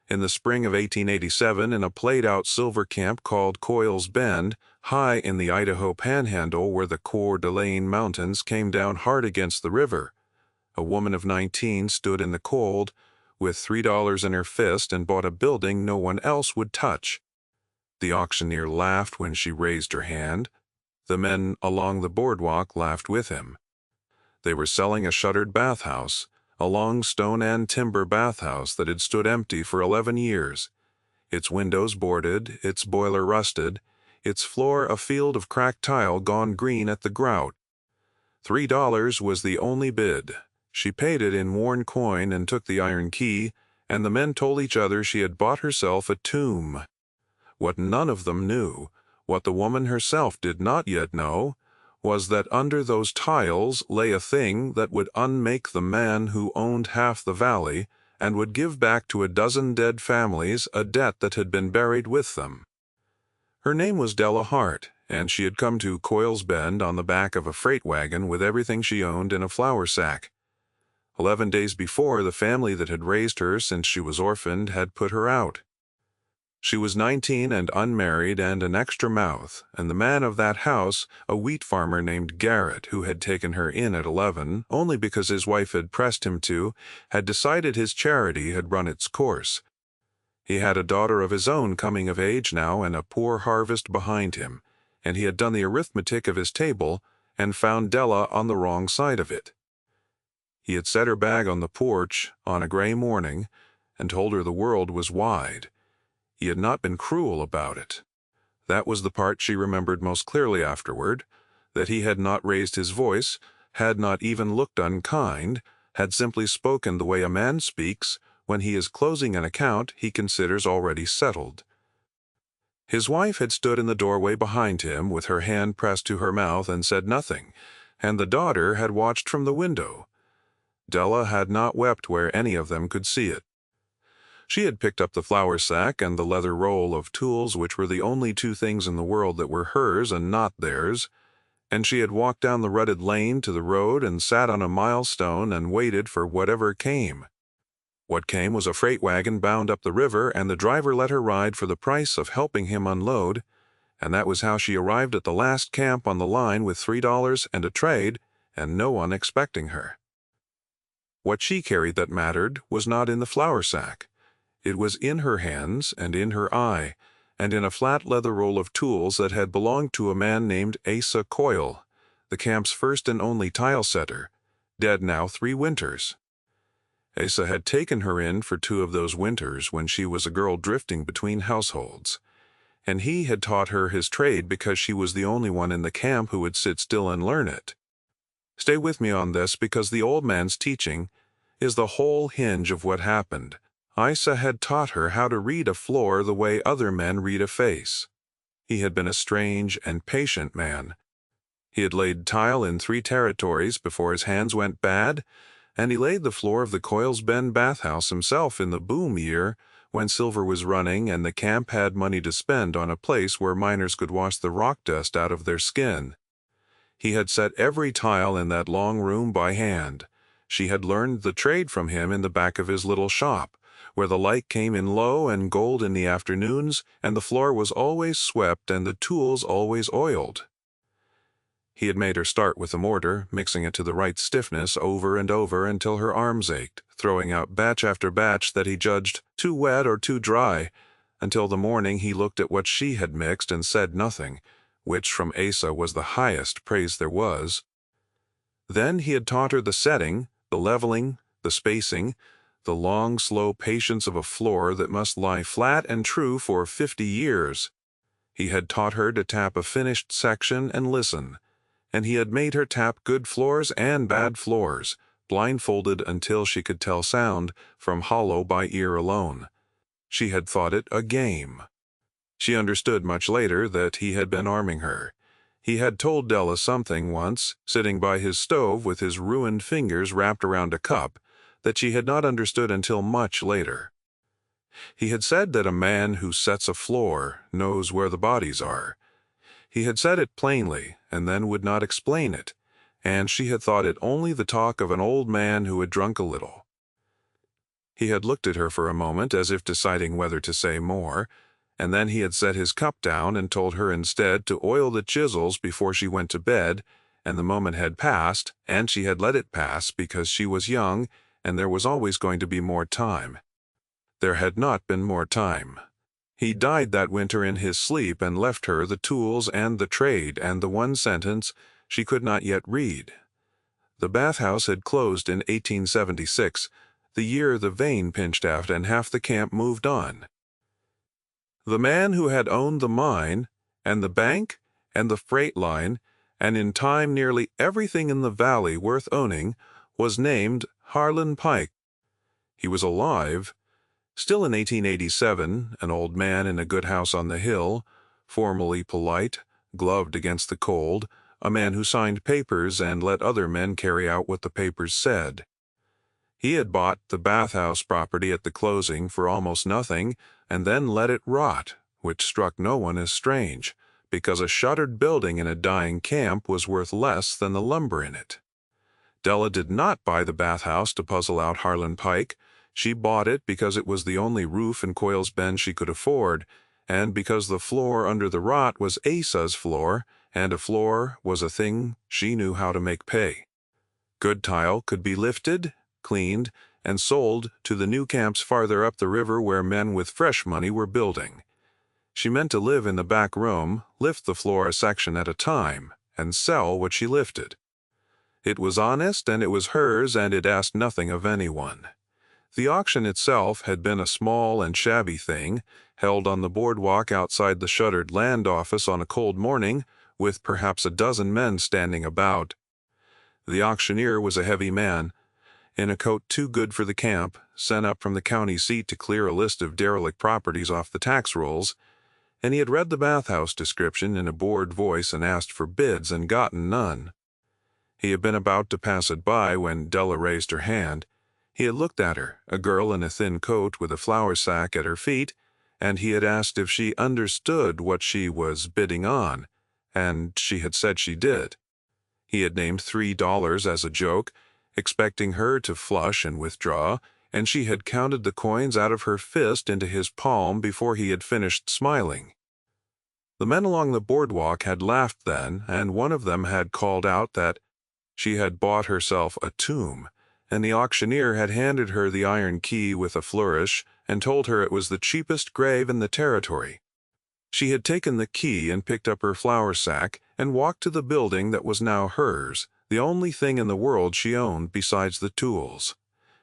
In the spring of 1887, in a played-out silver camp called Coyle's Bend, high in the Idaho Panhandle where the Coeur d'Alene Mountains came down hard against the river, a woman of 19 stood in the cold with $3 in her fist and bought a building no one else would touch. The auctioneer laughed when she raised her hand. The men along the boardwalk laughed with him. They were selling a shuttered bathhouse, a long stone and timber bathhouse that had stood empty for 11 years, its windows boarded, its boiler rusted, its floor a field of cracked tile gone green at the grout. $3 was the only bid. She paid it in worn coin and took the iron key, and the men told each other she had bought herself a tomb. What none of them knew, what the woman herself did not yet know, was that under those tiles lay a thing that would unmake the man who owned half the valley and would give back to a dozen dead families a debt that had been buried with them. Her name was Della Hart, and she had come to Coyle's Bend on the back of a freight wagon with everything she owned in a flour sack. 11 days before, the family that had raised her since she was orphaned had put her out. She was 19 and unmarried and an extra mouth, and the man of that house, a wheat farmer named Garrett, who had taken her in at 11 only because his wife had pressed him to, had decided his charity had run its course. He had a daughter of his own coming of age now and a poor harvest behind him, and he had done the arithmetic of his table and found Della on the wrong side of it. He had set her bag on the porch on a gray morning and told her the world was wide. He had not been cruel about it. That was the part she remembered most clearly afterward, that he had not raised his voice, had not even looked unkind, had simply spoken the way a man speaks when he is closing an account he considers already settled. His wife had stood in the doorway behind him with her hand pressed to her mouth and said nothing, and the daughter had watched from the window. Della had not wept where any of them could see it. She had picked up the flour sack and the leather roll of tools which were the only two things in the world that were hers and not theirs, and she had walked down the rutted lane to the road and sat on a milestone and waited for whatever came. What came was a freight wagon bound up the river, and the driver let her ride for the price of helping him unload, and that was how she arrived at the last camp on the line with $3 and a trade, and no one expecting her. What she carried that mattered was not in the flour sack. It was in her hands and in her eye, and in a flat leather roll of tools that had belonged to a man named Asa Coyle, the camp's first and only tile setter, dead now 3 winters. Asa had taken her in for 2 of those winters when she was a girl drifting between households, and he had taught her his trade because she was the only one in the camp who would sit still and learn it. Stay with me on this, because the old man's teaching is the whole hinge of what happened. Asa had taught her how to read a floor the way other men read a face. He had been a strange and patient man. He had laid tile in 3 territories before his hands went bad, and he laid the floor of the Coyle's Bend bathhouse himself in the boom year when silver was running and the camp had money to spend on a place where miners could wash the rock dust out of their skin. He had set every tile in that long room by hand. She had learned the trade from him in the back of his little shop, where the light came in low and gold in the afternoons, and the floor was always swept and the tools always oiled. He had made her start with the mortar, mixing it to the right stiffness over and over until her arms ached, throwing out batch after batch that he judged too wet or too dry, until the morning he looked at what she had mixed and said nothing, which from Asa was the highest praise there was. Then he had taught her the setting, the leveling, the spacing, the long, slow patience of a floor that must lie flat and true for 50 years. He had taught her to tap a finished section and listen, and he had made her tap good floors and bad floors, blindfolded until she could tell sound from hollow by ear alone. She had thought it a game. She understood much later that he had been arming her. He had told Della something once, sitting by his stove with his ruined fingers wrapped around a cup, that she had not understood until much later. He had said that a man who sets a floor knows where the bodies are. He had said it plainly, and then would not explain it, and she had thought it only the talk of an old man who had drunk a little. He had looked at her for a moment as if deciding whether to say more, and then he had set his cup down and told her instead to oil the chisels before she went to bed, and the moment had passed, and she had let it pass because she was young, and there was always going to be more time. There had not been more time. He died that winter in his sleep and left her the tools and the trade and the one sentence she could not yet read. The bathhouse had closed in 1876, the year the vein pinched out and half the camp moved on. The man who had owned the mine, and the bank, and the freight line, and in time nearly everything in the valley worth owning, was named Harlan Pike. He was alive, still in 1887, an old man in a good house on the hill, formally polite, gloved against the cold, a man who signed papers and let other men carry out what the papers said. He had bought the bathhouse property at the closing for almost nothing and then let it rot, which struck no one as strange, because a shuttered building in a dying camp was worth less than the lumber in it. Della did not buy the bathhouse to puzzle out Harlan Pike. She bought it because it was the only roof in Coyle's Bend she could afford, and because the floor under the rot was Asa's floor, and a floor was a thing she knew how to make pay. Good tile could be lifted, cleaned, and sold to the new camps farther up the river where men with fresh money were building. She meant to live in the back room, lift the floor a section at a time, and sell what she lifted. It was honest and it was hers, and it asked nothing of anyone. The auction itself had been a small and shabby thing, held on the boardwalk outside the shuttered land office on a cold morning, with perhaps a dozen men standing about. The auctioneer was a heavy man, in a coat too good for the camp, sent up from the county seat to clear a list of derelict properties off the tax rolls, and he had read the bathhouse description in a bored voice and asked for bids and gotten none. He had been about to pass it by when Della raised her hand. He had looked at her, a girl in a thin coat with a flour sack at her feet, and he had asked if she understood what she was bidding on, and she had said she did. He had named $3 as a joke, expecting her to flush and withdraw, and she had counted the coins out of her fist into his palm before he had finished smiling. The men along the boardwalk had laughed then, and one of them had called out that she had bought herself a tomb, and the auctioneer had handed her the iron key with a flourish and told her it was the cheapest grave in the territory. She had taken the key and picked up her flour sack and walked to the building that was now hers, the only thing in the world she owned besides the tools,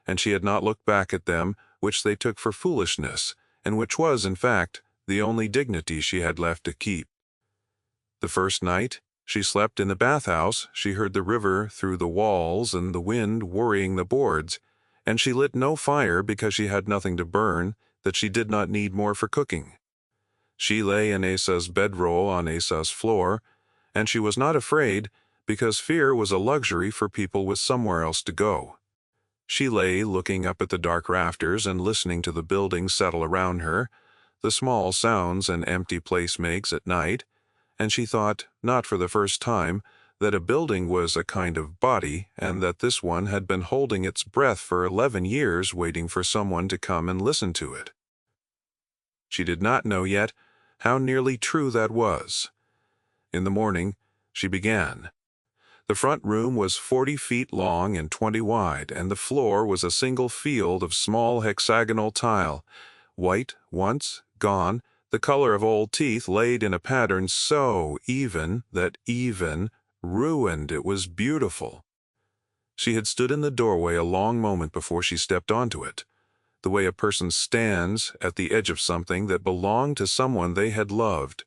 and she had not looked back at them, which they took for foolishness, and which was, in fact, the only dignity she had left to keep. The first night she slept in the bathhouse, she heard the river through the walls and the wind worrying the boards, and she lit no fire because she had nothing to burn that she did not need more for cooking. She lay in Asa's bedroll on Asa's floor, and she was not afraid because fear was a luxury for people with somewhere else to go. She lay looking up at the dark rafters and listening to the buildings settle around her, the small sounds an empty place makes at night, and she thought, not for the first time, that a building was a kind of body and that this one had been holding its breath for 11 years waiting for someone to come and listen to it. She did not know yet how nearly true that was. In the morning, she began. The front room was 40 feet long and 20 wide, and the floor was a single field of small hexagonal tile, white once, gone, the color of old teeth laid in a pattern so even that even ruined it was beautiful. She had stood in the doorway a long moment before she stepped onto it, the way a person stands at the edge of something that belonged to someone they had loved.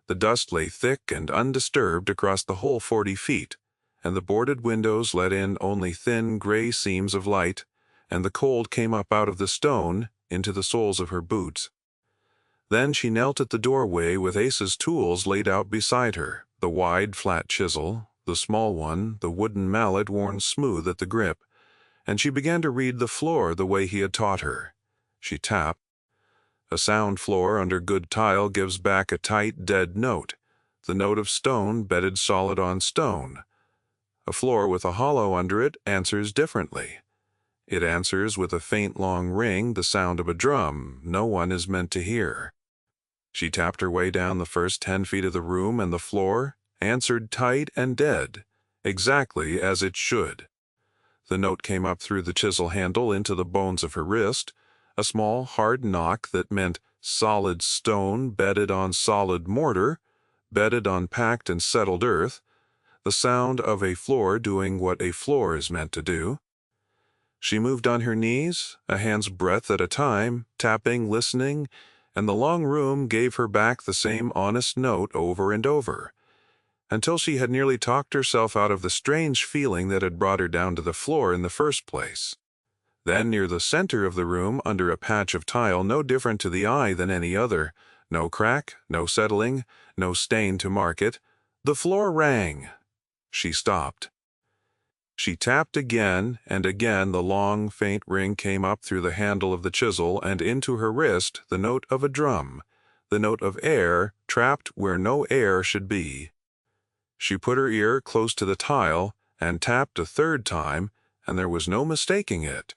The dust lay thick and undisturbed across the whole 40 feet, and the boarded windows let in only thin gray seams of light, and the cold came up out of the stone into the soles of her boots. Then she knelt at the doorway with Asa's tools laid out beside her, the wide, flat chisel, the small one, the wooden mallet worn smooth at the grip, and she began to read the floor the way he had taught her. She tapped. A sound floor under good tile gives back a tight, dead note, the note of stone bedded solid on stone. A floor with a hollow under it answers differently. It answers with a faint long ring, the sound of a drum no one is meant to hear. She tapped her way down the first 10 feet of the room, and the floor answered tight and dead, exactly as it should. The note came up through the chisel handle into the bones of her wrist, a small hard knock that meant solid stone bedded on solid mortar, bedded on packed and settled earth, the sound of a floor doing what a floor is meant to do. She moved on her knees, a hand's breadth at a time, tapping, listening, and the long room gave her back the same honest note over and over, until she had nearly talked herself out of the strange feeling that had brought her down to the floor in the first place. Then, near the center of the room, under a patch of tile no different to the eye than any other, no crack, no settling, no stain to mark it, the floor rang. She stopped. She tapped again, and again the long, faint ring came up through the handle of the chisel and into her wrist, the note of a drum, the note of air trapped where no air should be. She put her ear close to the tile and tapped a third time, and there was no mistaking it.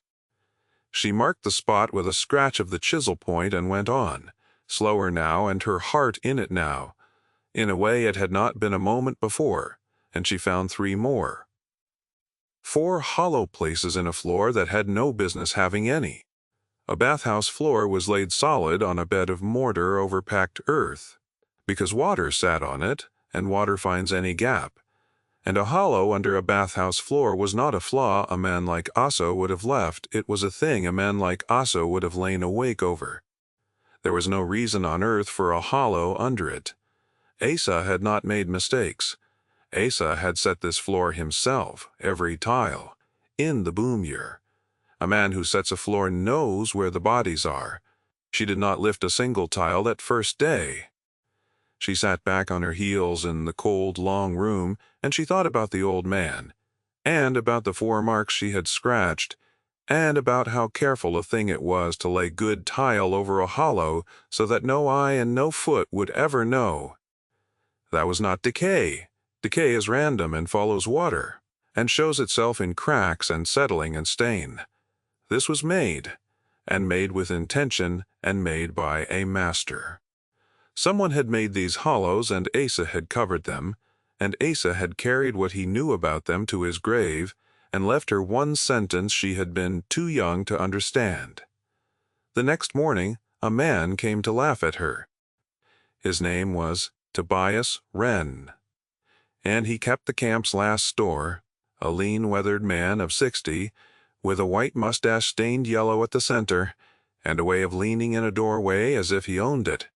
She marked the spot with a scratch of the chisel point and went on, slower now and her heart in it now, in a way it had not been a moment before, and she found 3 more. 4 hollow places in a floor that had no business having any. A bathhouse floor was laid solid on a bed of mortar over packed earth, because water sat on it, and water finds any gap. And a hollow under a bathhouse floor was not a flaw a man like Aso would have left, it was a thing a man like Aso would have lain awake over. There was no reason on earth for a hollow under it. Asa had not made mistakes. Asa had set this floor himself, every tile, in the boom year. A man who sets a floor knows where the bodies are. She did not lift a single tile that first day. She sat back on her heels in the cold, long room, and she thought about the old man, and about the 4 marks she had scratched, and about how careful a thing it was to lay good tile over a hollow so that no eye and no foot would ever know. That was not decay. Decay is random and follows water, and shows itself in cracks and settling and stain. This was made, and made with intention, and made by a master. Someone had made these hollows, and Asa had covered them, and Asa had carried what he knew about them to his grave, and left her one sentence she had been too young to understand. The next morning, a man came to laugh at her. His name was Tobias Wren, and he kept the camp's last store, a lean, weathered man of 60, with a white mustache stained yellow at the center, and a way of leaning in a doorway as if he owned it.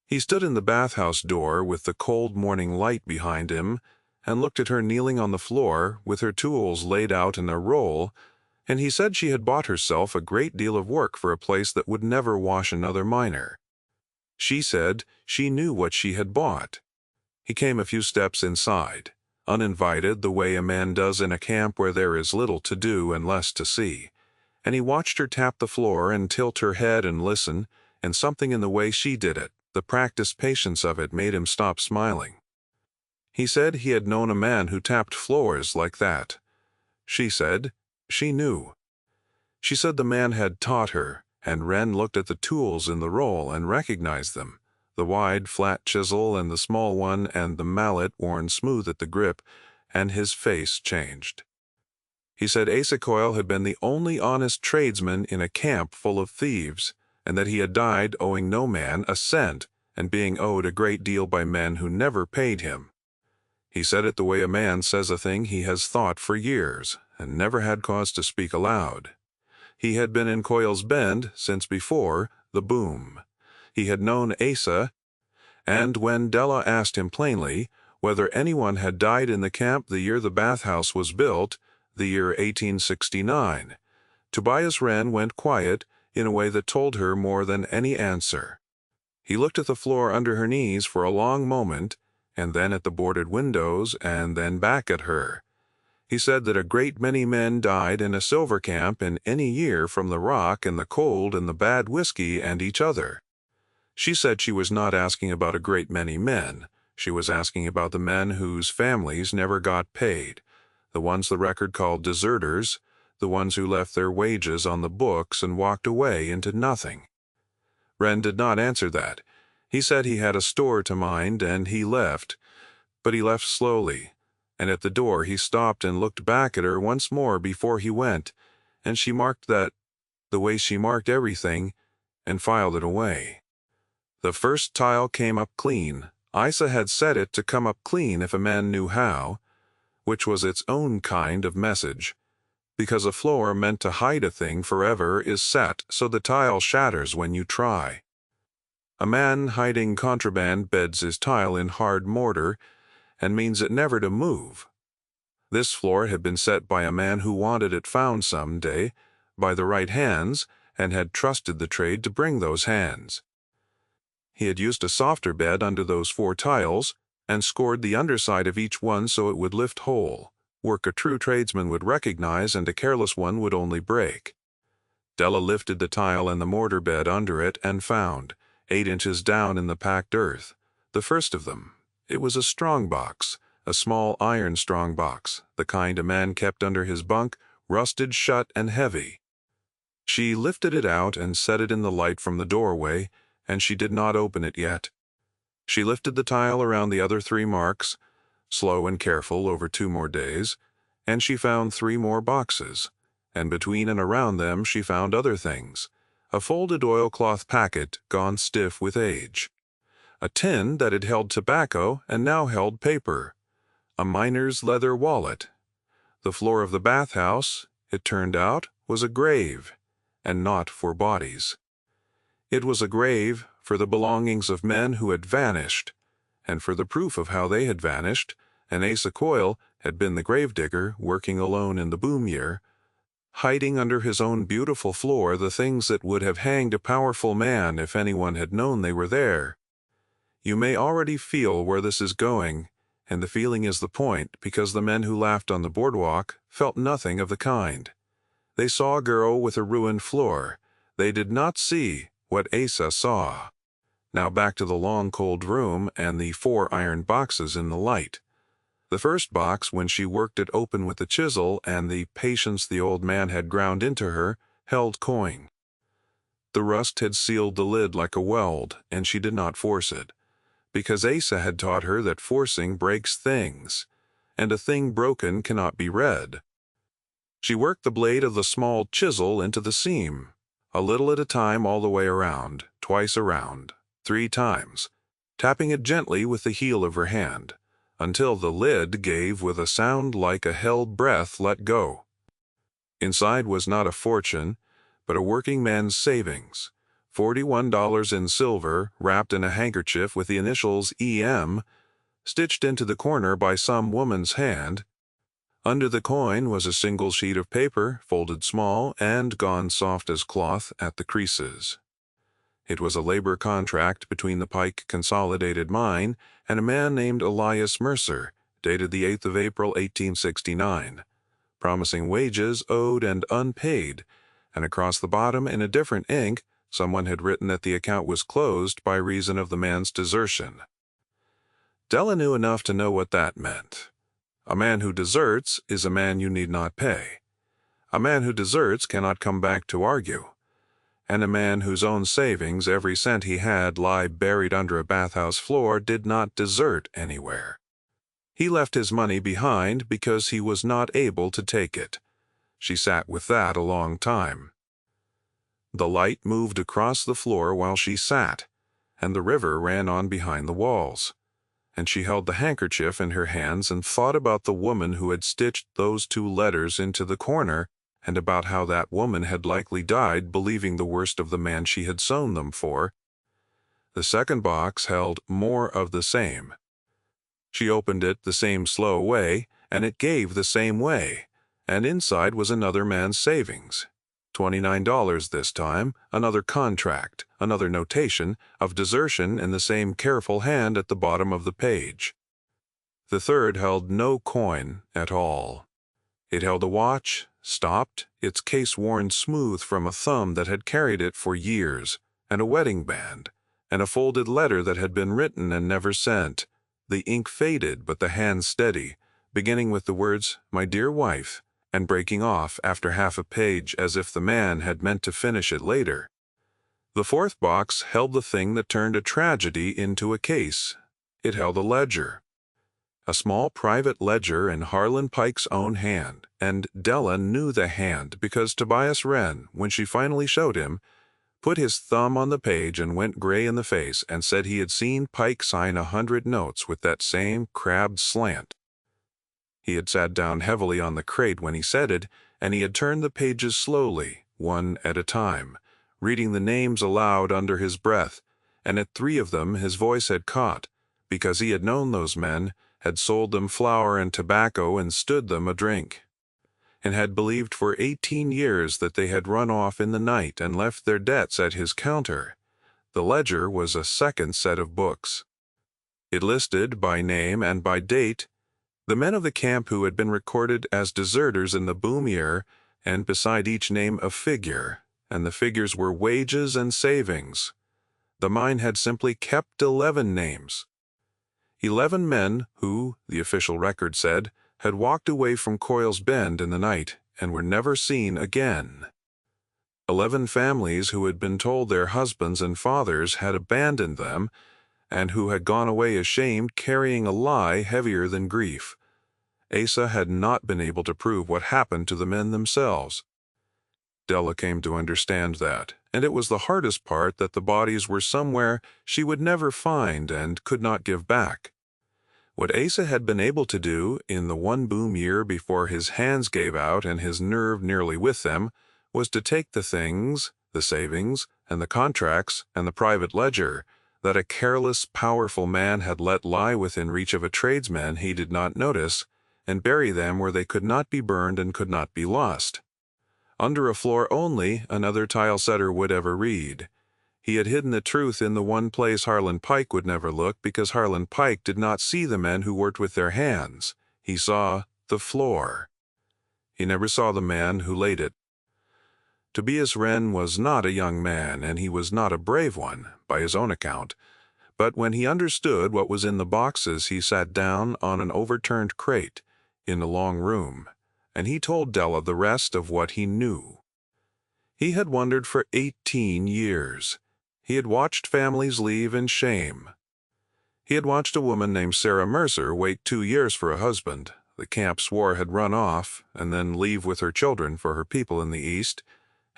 He stood in the bathhouse door with the cold morning light behind him, and looked at her kneeling on the floor with her tools laid out in a roll, and he said she had bought herself a great deal of work for a place that would never wash another miner. She said she knew what she had bought. He came a few steps inside, uninvited the way a man does in a camp where there is little to do and less to see, and he watched her tap the floor and tilt her head and listen, and something in the way she did it, the practiced patience of it, made him stop smiling. He said he had known a man who tapped floors like that. She said she knew. She said the man had taught her, and Wren looked at the tools in the roll and recognized them, the wide, flat chisel and the small one and the mallet worn smooth at the grip, and his face changed. He said Asa Coyle had been the only honest tradesman in a camp full of thieves, and that he had died owing no man a cent and being owed a great deal by men who never paid him. He said it the way a man says a thing he has thought for years and never had cause to speak aloud. He had been in Coyle's Bend since before the boom. He had known Asa, and when Della asked him plainly whether anyone had died in the camp the year the bathhouse was built, the year 1869, Tobias Wren went quiet in a way that told her more than any answer. He looked at the floor under her knees for a long moment, and then at the boarded windows, and then back at her. He said that a great many men died in a silver camp in any year from the rock and the cold and the bad whiskey and each other. She said she was not asking about a great many men. She was asking about the men whose families never got paid, the ones the record called deserters, the ones who left their wages on the books and walked away into nothing. Wren did not answer that. He said he had a store to mind, and he left. But he left slowly, and at the door he stopped and looked back at her once more before he went, and she marked that the way she marked everything, and filed it away. The first tile came up clean. Isa had set it to come up clean if a man knew how, which was its own kind of message, because a floor meant to hide a thing forever is set so the tile shatters when you try. A man hiding contraband beds his tile in hard mortar and means it never to move. This floor had been set by a man who wanted it found some day by the right hands and had trusted the trade to bring those hands. He had used a softer bed under those 4 tiles and scored the underside of each one so it would lift whole, work a true tradesman would recognize and a careless one would only break. Della lifted the tile and the mortar bed under it and found, 8 inches down in the packed earth, the first of them. It was a strong box, a small iron strong box, the kind a man kept under his bunk, rusted shut and heavy. She lifted it out and set it in the light from the doorway, and she did not open it yet. She lifted the tile around the other 3 marks, slow and careful over 2 more days, and she found 3 more boxes, and between and around them she found other things, a folded oilcloth packet gone stiff with age, a tin that had held tobacco and now held paper, a miner's leather wallet. The floor of the bathhouse, it turned out, was a grave, and not for bodies. It was a grave for the belongings of men who had vanished, and for the proof of how they had vanished, and Asa Coyle had been the gravedigger working alone in the boom year, hiding under his own beautiful floor the things that would have hanged a powerful man if anyone had known they were there. You may already feel where this is going, and the feeling is the point, because the men who laughed on the boardwalk felt nothing of the kind. They saw a girl with a ruined floor. They did not see what Asa saw. Now back to the long cold room and the 4 iron boxes in the light. The first box, when she worked it open with the chisel and the patience the old man had ground into her, held coin. The rust had sealed the lid like a weld, and she did not force it, because Asa had taught her that forcing breaks things, and a thing broken cannot be read. She worked the blade of the small chisel into the seam, a little at a time all the way around, twice around, 3 times, tapping it gently with the heel of her hand, until the lid gave with a sound like a held breath let go. Inside was not a fortune, but a working man's savings, $41 in silver wrapped in a handkerchief with the initials E.M., stitched into the corner by some woman's hand. Under the coin was a single sheet of paper, folded small and gone soft as cloth at the creases. It was a labor contract between the Pike Consolidated Mine and a man named Elias Mercer, dated the 8th of April, 1869, promising wages owed and unpaid, and across the bottom in a different ink someone had written that the account was closed by reason of the man's desertion. Della knew enough to know what that meant. A man who deserts is a man you need not pay. A man who deserts cannot come back to argue. And a man whose own savings, every cent he had, lie buried under a bathhouse floor did not desert anywhere. He left his money behind because he was not able to take it. She sat with that a long time. The light moved across the floor while she sat, and the river ran on behind the walls. And she held the handkerchief in her hands and thought about the woman who had stitched those 2 letters into the corner, and about how that woman had likely died believing the worst of the man she had sewn them for. The second box held more of the same. She opened it the same slow way, and it gave the same way, and inside was another man's savings. $29 this time, another contract, another notation of desertion in the same careful hand at the bottom of the page. The third held no coin at all. It held a watch, stopped, its case worn smooth from a thumb that had carried it for years, and a wedding band, and a folded letter that had been written and never sent, the ink faded but the hand steady, beginning with the words, "My dear wife," and breaking off after half a page as if the man had meant to finish it later. The fourth box held the thing that turned a tragedy into a case. It held a ledger. A small private ledger in Harlan Pike's own hand, and Della knew the hand because Tobias Wren, when she finally showed him, put his thumb on the page and went gray in the face and said he had seen Pike sign 100 notes with that same crabbed slant. He had sat down heavily on the crate when he said it, and he had turned the pages slowly, one at a time, reading the names aloud under his breath, and at 3 of them his voice had caught, because he had known those men, had sold them flour and tobacco and stood them a drink, and had believed for 18 years that they had run off in the night and left their debts at his counter. The ledger was a second set of books. It listed, by name and by date, the men of the camp who had been recorded as deserters in the boom year, and beside each name a figure, and the figures were wages and savings. The mine had simply kept 11 names. 11 men who, the official record said, had walked away from Coyle's Bend in the night and were never seen again. 11 families who had been told their husbands and fathers had abandoned them, and who had gone away ashamed, carrying a lie heavier than grief. Asa had not been able to prove what happened to the men themselves. Della came to understand that, and it was the hardest part that the bodies were somewhere she would never find and could not give back. What Asa had been able to do in the one boom year before his hands gave out and his nerve nearly with them was to take the things, the savings, and the contracts, and the private ledger that a careless, powerful man had let lie within reach of a tradesman he did not notice, and bury them where they could not be burned and could not be lost. Under a floor only another tile setter would ever read. He had hidden the truth in the one place Harlan Pike would never look because Harlan Pike did not see the men who worked with their hands. He saw the floor. He never saw the man who laid it. Tobias Wren was not a young man, and he was not a brave one, by his own account. But when he understood what was in the boxes, he sat down on an overturned crate in the long room, and he told Della the rest of what he knew. He had wondered for 18 years. He had watched families leave in shame. He had watched a woman named Sarah Mercer wait 2 years for a husband. The camp swore had run off, and then leave with her children for her people in the East,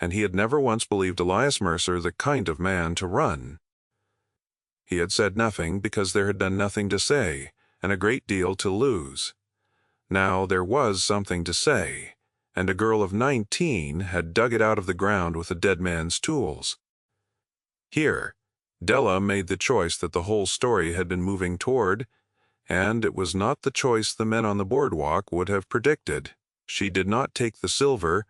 and he had never once believed Elias Mercer the kind of man to run. He had said nothing because there had been nothing to say, and a great deal to lose. Now there was something to say, and a girl of 19 had dug it out of the ground with a dead man's tools. Here, Della made the choice that the whole story had been moving toward, and it was not the choice the men on the boardwalk would have predicted. She did not take the silver.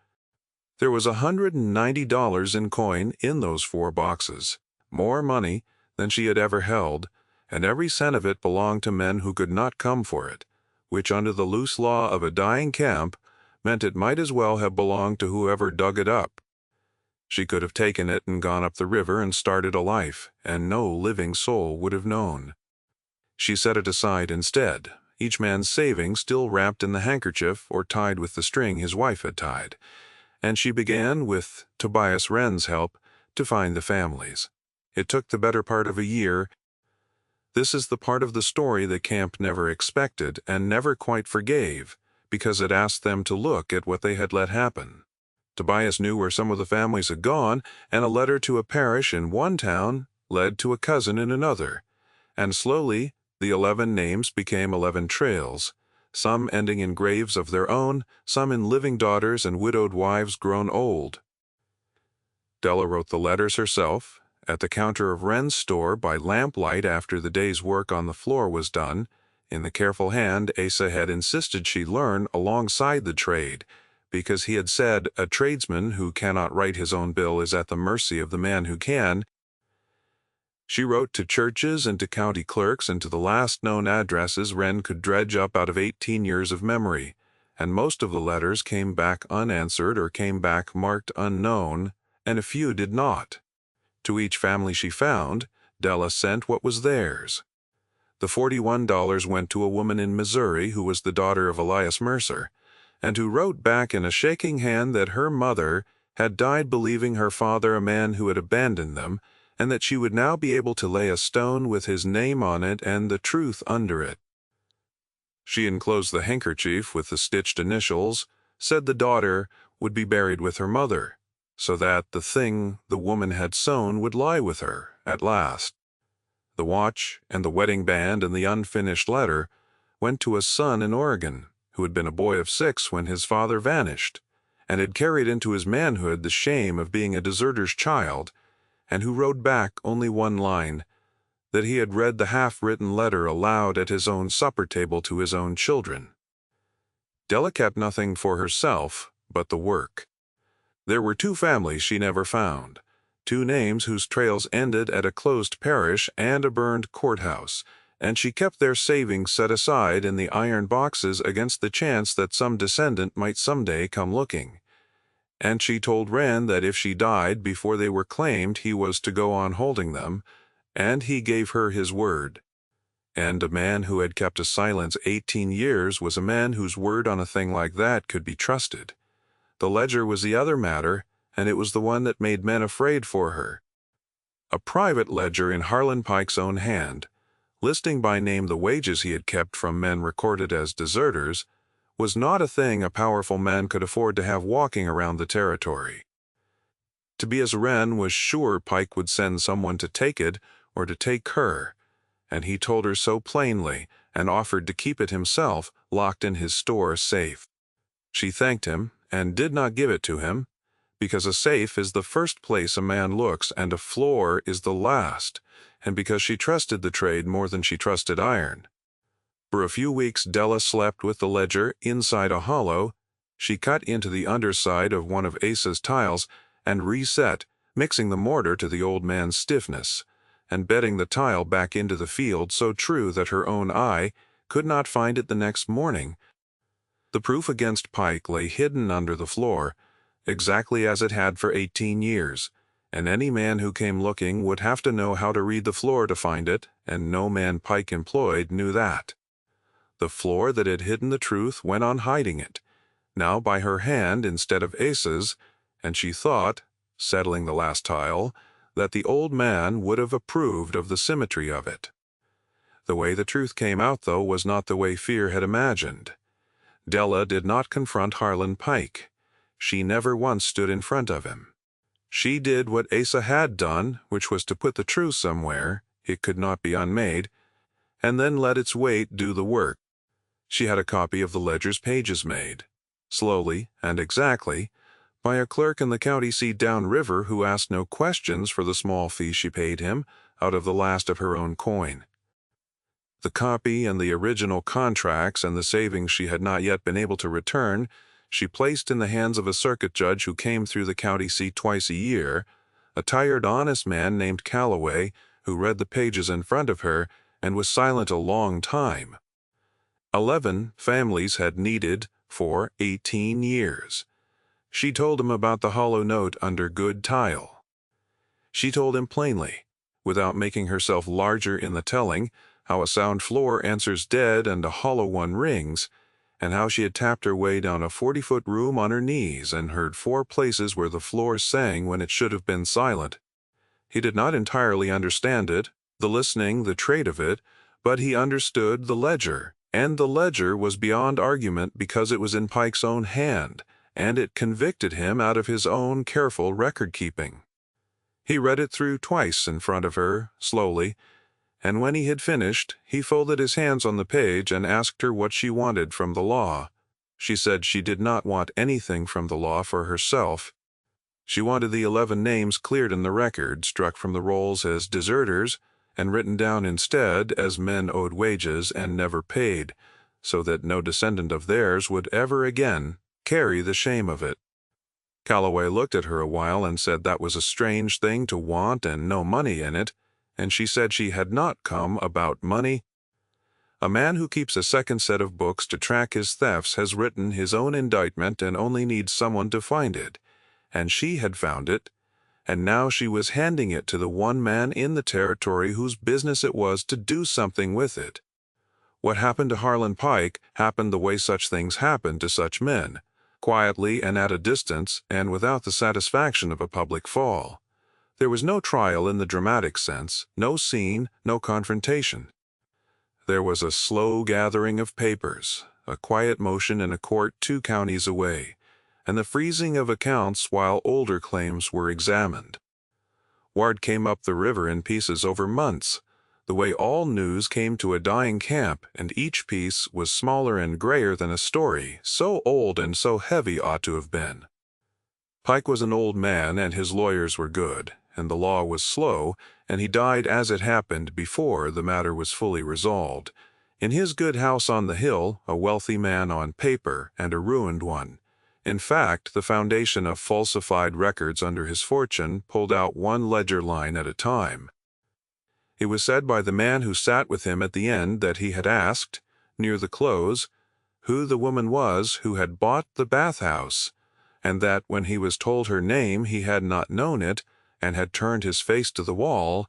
There was $190 in coin in those 4 boxes, more money than she had ever held, and every cent of it belonged to men who could not come for it, which under the loose law of a dying camp meant it might as well have belonged to whoever dug it up. She could have taken it and gone up the river and started a life, and no living soul would have known. She set it aside instead, each man's savings still wrapped in the handkerchief or tied with the string his wife had tied, and she began, with Tobias Wren's help, to find the families. It took the better part of a year. This is the part of the story the camp never expected and never quite forgave, because it asked them to look at what they had let happen. Tobias knew where some of the families had gone, and a letter to a parish in one town led to a cousin in another, and slowly the 11 names became 11 trails, some ending in graves of their own, some in living daughters and widowed wives grown old. Della wrote the letters herself, at the counter of Wren's store by lamplight after the day's work on the floor was done, in the careful hand Asa had insisted she learn alongside the trade, because he had said a tradesman who cannot write his own bill is at the mercy of the man who can. She wrote to churches and to county clerks and to the last known addresses Wren could dredge up out of 18 years of memory, and most of the letters came back unanswered or came back marked unknown, and a few did not. To each family she found, Della sent what was theirs. The $41 went to a woman in Missouri who was the daughter of Elias Mercer, and who wrote back in a shaking hand that her mother had died believing her father a man who had abandoned them, and that she would now be able to lay a stone with his name on it and the truth under it. She enclosed the handkerchief with the stitched initials, said the daughter would be buried with her mother, so that the thing the woman had sewn would lie with her at last. The watch and the wedding band and the unfinished letter went to a son in Oregon, who had been a boy of 6 when his father vanished, and had carried into his manhood the shame of being a deserter's child, and who wrote back only one line, that he had read the half-written letter aloud at his own supper table to his own children. Della kept nothing for herself but the work. There were 2 families she never found, 2 names whose trails ended at a closed parish and a burned courthouse, and she kept their savings set aside in the iron boxes against the chance that some descendant might someday come looking. And she told Rand that if she died before they were claimed, he was to go on holding them, and he gave her his word. And a man who had kept a silence 18 years was a man whose word on a thing like that could be trusted. The ledger was the other matter, and it was the one that made men afraid for her. A private ledger in Harlan Pike's own hand, listing by name the wages he had kept from men recorded as deserters, was not a thing a powerful man could afford to have walking around the territory. Tobias Wren was sure Pike would send someone to take it or to take her, and he told her so plainly and offered to keep it himself locked in his store safe. She thanked him and did not give it to him, because a safe is the first place a man looks and a floor is the last, and because she trusted the trade more than she trusted iron. For a few weeks Della slept with the ledger inside a hollow. She cut into the underside of one of Asa's tiles and reset, mixing the mortar to the old man's stiffness, and bedding the tile back into the field so true that her own eye could not find it the next morning. The proof against Pike lay hidden under the floor, exactly as it had for 18 years, and any man who came looking would have to know how to read the floor to find it, and no man Pike employed knew that. The floor that had hidden the truth went on hiding it, now by her hand instead of Asa's, and she thought, settling the last tile, that the old man would have approved of the symmetry of it. The way the truth came out, though, was not the way Fear had imagined. Della did not confront Harlan Pike. She never once stood in front of him. She did what Asa had done, which was to put the truth somewhere, it could not be unmade, and then let its weight do the work. She had a copy of the ledger's pages made, slowly and exactly, by a clerk in the county seat downriver who asked no questions for the small fee she paid him out of the last of her own coin. The copy and the original contracts and the savings she had not yet been able to return she placed in the hands of a circuit judge who came through the county seat twice a year, a tired, honest man named Calloway, who read the pages in front of her and was silent a long time. 11 families had needed for 18 years. She told him about the hollow note under good tile. She told him plainly, without making herself larger in the telling, how a sound floor answers dead and a hollow one rings, and how she had tapped her way down a 40-foot room on her knees and heard 4 places where the floor sang when it should have been silent. He did not entirely understand it, the listening, the trade of it, but he understood the ledger, and the ledger was beyond argument because it was in Pike's own hand, and it convicted him out of his own careful record-keeping. He read it through twice in front of her, slowly, and when he had finished, he folded his hands on the page and asked her what she wanted from the law. She said she did not want anything from the law for herself. She wanted the 11 names cleared in the record, struck from the rolls as deserters, and written down instead as men owed wages and never paid, so that no descendant of theirs would ever again carry the shame of it. Calloway looked at her a while and said that was a strange thing to want and no money in it, and she said she had not come about money. A man who keeps a second set of books to track his thefts has written his own indictment and only needs someone to find it, and she had found it, and now she was handing it to the one man in the territory whose business it was to do something with it. What happened to Harlan Pike happened the way such things happen to such men, quietly and at a distance and without the satisfaction of a public fall. There was no trial in the dramatic sense, no scene, no confrontation. There was a slow gathering of papers, a quiet motion in a court 2 counties away, and the freezing of accounts while older claims were examined. Word came up the river in pieces over months, the way all news came to a dying camp, and each piece was smaller and grayer than a story so old and so heavy ought to have been. Pike was an old man, and his lawyers were good, and the law was slow, and he died as it happened before the matter was fully resolved, in his good house on the hill, a wealthy man on paper and a ruined one. In fact, the foundation of falsified records under his fortune pulled out one ledger line at a time. It was said by the man who sat with him at the end that he had asked, near the close, who the woman was who had bought the bathhouse, and that when he was told her name he had not known it, and had turned his face to the wall,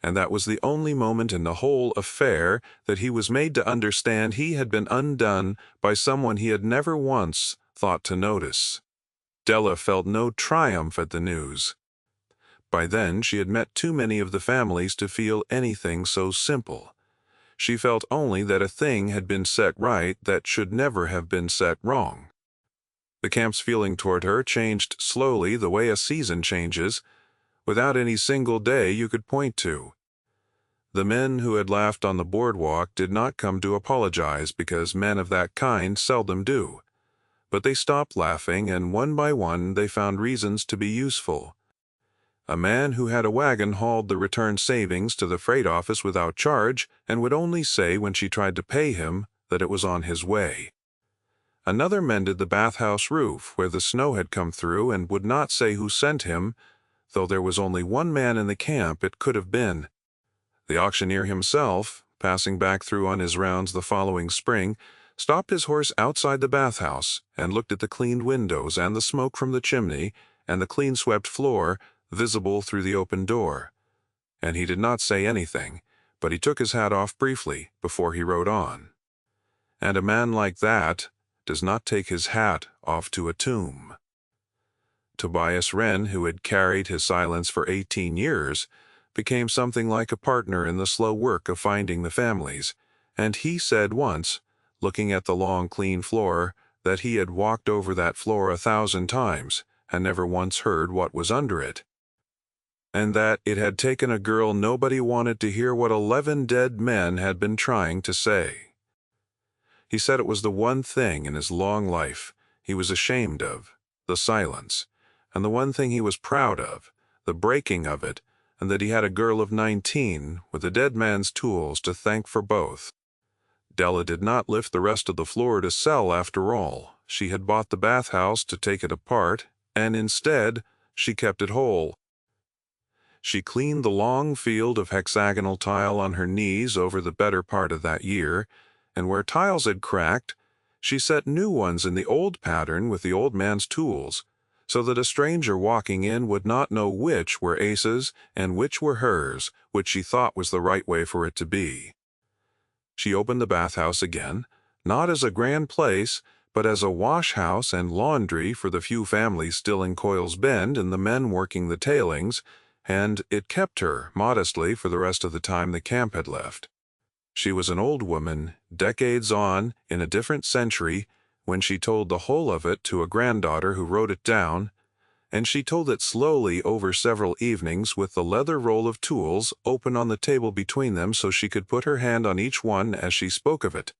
and that was the only moment in the whole affair that he was made to understand he had been undone by someone he had never once thought to notice. Della felt no triumph at the news. By then she had met too many of the families to feel anything so simple. She felt only that a thing had been set right that should never have been set wrong. The camp's feeling toward her changed slowly the way a season changes, without any single day you could point to. The men who had laughed on the boardwalk did not come to apologize because men of that kind seldom do. But they stopped laughing, and one by one they found reasons to be useful. A man who had a wagon hauled the return savings to the freight office without charge and would only say when she tried to pay him that it was on his way. Another mended the bathhouse roof where the snow had come through and would not say who sent him, though there was only one man in the camp it could have been. The auctioneer himself, passing back through on his rounds the following spring, stopped his horse outside the bathhouse and looked at the cleaned windows and the smoke from the chimney and the clean-swept floor visible through the open door. And he did not say anything, but he took his hat off briefly before he rode on. And a man like that does not take his hat off to a tomb. Tobias Wren, who had carried his silence for 18 years, became something like a partner in the slow work of finding the families, and he said once, looking at the long clean floor, that he had walked over that floor 1,000 times and never once heard what was under it, and that it had taken a girl nobody wanted to hear what 11 dead men had been trying to say. He said it was the one thing in his long life he was ashamed of, the silence, and the one thing he was proud of, the breaking of it, and that he had a girl of 19 with a dead man's tools to thank for both. Della did not lift the rest of the floor to sell after all. She had bought the bathhouse to take it apart, and instead she kept it whole. She cleaned the long field of hexagonal tile on her knees over the better part of that year, and where tiles had cracked, she set new ones in the old pattern with the old man's tools, so that a stranger walking in would not know which were Ace's and which were hers, which she thought was the right way for it to be. She opened the bathhouse again, not as a grand place, but as a wash house and laundry for the few families still in Coyle's Bend and the men working the tailings, and it kept her, modestly, for the rest of the time the camp had left. She was an old woman, decades on, in a different century, when she told the whole of it to a granddaughter who wrote it down, and she told it slowly over several evenings with the leather roll of tools open on the table between them so she could put her hand on each one as she spoke of it.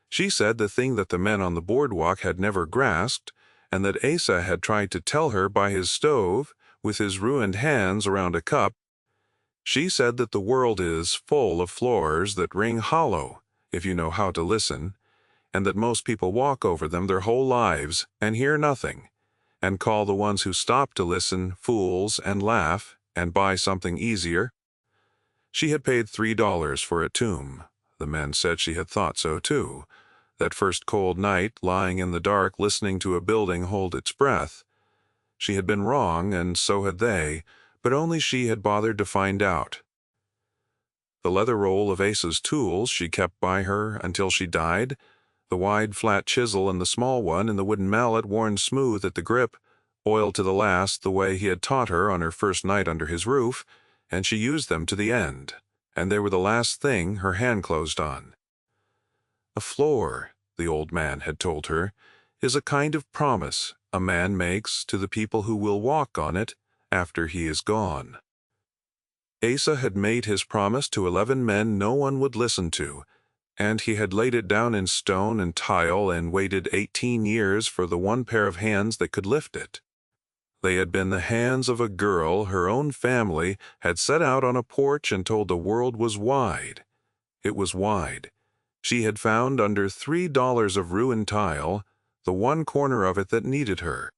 She said the thing that the men on the boardwalk had never grasped, and that Asa had tried to tell her by his stove, with his ruined hands around a cup. She said that the world is full of floors that ring hollow, if you know how to listen, and that most people walk over them their whole lives and hear nothing, and call the ones who stop to listen fools and laugh and buy something easier. She had paid $3 for a tomb. The men said she had thought so too. That first cold night, lying in the dark listening to a building hold its breath. She had been wrong, and so had they, but only she had bothered to find out. The leather roll of Asa's tools she kept by her until she died, the wide flat chisel and the small one and the wooden mallet worn smooth at the grip, oiled to the last the way he had taught her on her first night under his roof, and she used them to the end, and they were the last thing her hand closed on. A floor, the old man had told her, is a kind of promise a man makes to the people who will walk on it after he is gone. Asa had made his promise to 11 men no one would listen to, and he had laid it down in stone and tile and waited 18 years for the one pair of hands that could lift it. They had been the hands of a girl her own family had set out on a porch and told the world was wide. It was wide. She had found under $3 of ruined tile the one corner of it that needed her.